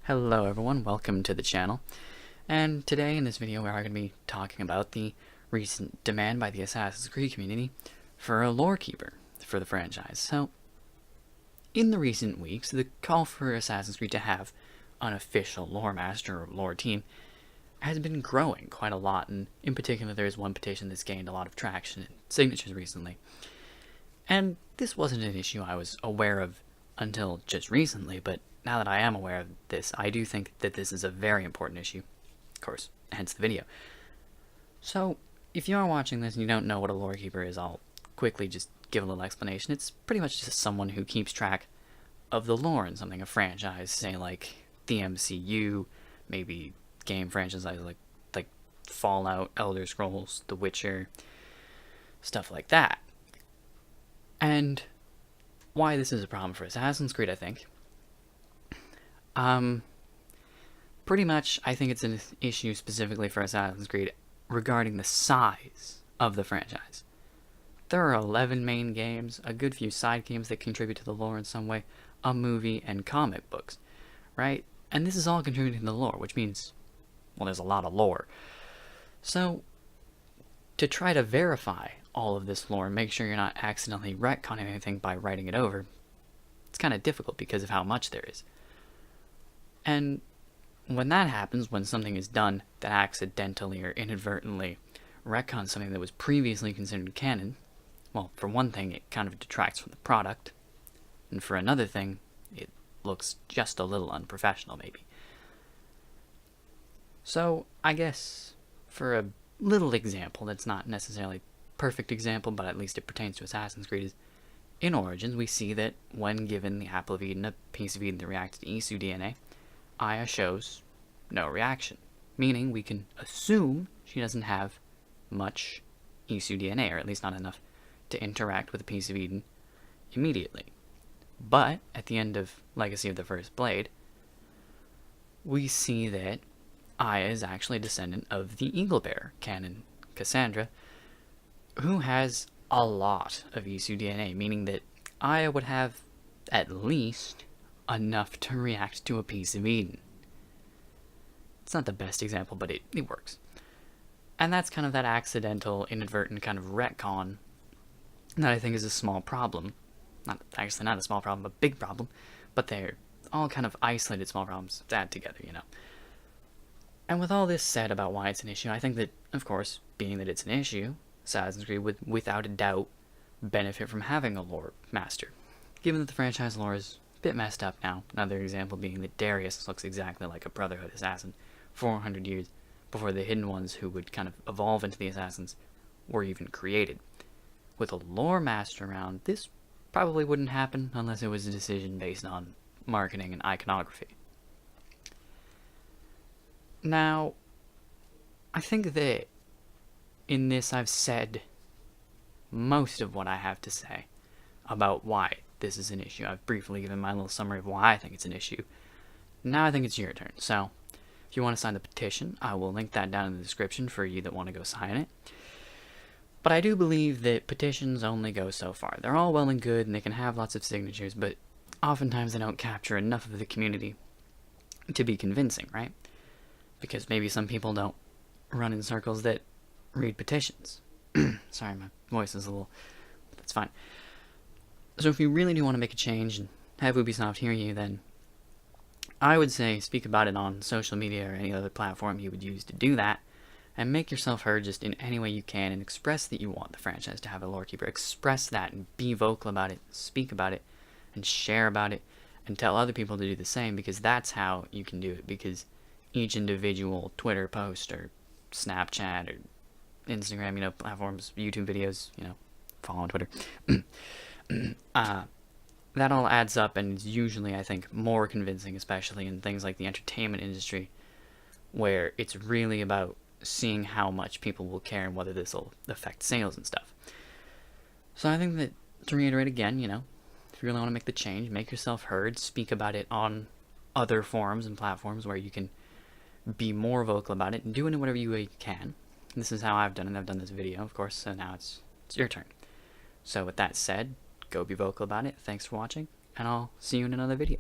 Hello everyone, welcome to the channel. And today in this video we are going to be talking about the recent demand by the Assassin's Creed community for a lore keeper for the franchise. So, in the recent weeks, the call for Assassin's Creed to have an official lore master or lore team has been growing quite a lot, and in particular there is one petition that's gained a lot of traction and signatures recently. And this wasn't an issue I was aware of until just recently, but now that I am aware of this, I do think that this is a very important issue. Of course, hence the video. So, if you are watching this and you don't know what a lore keeper is, I'll quickly just give a little explanation. It's pretty much just someone who keeps track of the lore in something, a franchise, say like the MCU, maybe game franchises like Fallout, Elder Scrolls, The Witcher, stuff like that. And why this is a problem for Assassin's Creed, I think. Pretty much, I think it's an issue specifically for Assassin's Creed regarding the size of the franchise. There are 11 main games, a good few side games that contribute to the lore in some way, a movie, and comic books, right? And this is all contributing to the lore, which means, well, there's a lot of lore. So, to try to verify all of this lore and make sure you're not accidentally retconning anything by writing it over, it's kind of difficult because of how much there is. And when that happens, when something is done that accidentally or inadvertently retcons something that was previously considered canon, well, for one thing, it kind of detracts from the product, and for another thing, it looks just a little unprofessional, maybe. So, I guess, for a little example that's not necessarily a perfect example, but at least it pertains to Assassin's Creed, is in Origins, we see that when given the Apple of Eden, a piece of Eden that reacts to Isu DNA, Aya shows no reaction, meaning we can assume she doesn't have much Isu DNA, or at least not enough to interact with a piece of Eden immediately. But at the end of Legacy of the First Blade, we see that Aya is actually a descendant of the Eaglebearer canon, Cassandra, who has a lot of Isu DNA, meaning that Aya would have at least enough to react to a piece of Eden. It's not the best example, but it works. And that's kind of that accidental, inadvertent kind of retcon that I think is a small problem. Not a small problem, a big problem, but they're all kind of isolated small problems that add together, you know. And with all this said about why it's an issue, I think that, of course, being that it's an issue, Assassin's Creed would, without a doubt, benefit from having a lore master. Given that the franchise lore is a bit messed up now, another example being that Darius looks exactly like a Brotherhood assassin 400 years before the Hidden Ones who would kind of evolve into the assassins were even created. With a lore master around, this probably wouldn't happen unless it was a decision based on marketing and iconography. Now, I think that in this I've said most of what I have to say about why this is an issue. I've briefly given my little summary of why I think it's an issue. Now I think it's your turn. So, if you want to sign the petition, I will link that down in the description for you that want to go sign it. But I do believe that petitions only go so far. They're all well and good and they can have lots of signatures, but oftentimes they don't capture enough of the community to be convincing, right? Because maybe some people don't run in circles that read petitions. Sorry, my voice is a little... but that's fine. So if you really do want to make a change and have Ubisoft hear you, then I would say speak about it on social media or any other platform you would use to do that, and make yourself heard just in any way you can, and express that you want the franchise to have a lore keeper. Express that and be vocal about it, speak about it, and share about it, and tell other people to do the same, because that's how you can do it, because each individual Twitter post or Snapchat or Instagram, you know, platforms, YouTube videos, you know, follow on Twitter, that all adds up and is usually, I think, more convincing, especially in things like the entertainment industry, where it's really about seeing how much people will care and whether this will affect sales and stuff. So I think that, to reiterate again, you know, if you really want to make the change, make yourself heard, speak about it on other forums and platforms where you can be more vocal about it, and do it in whatever you can. This is how I've done it. I've done this video, of course, so now it's your turn. So with that said, go be vocal about it. Thanks for watching, and I'll see you in another video.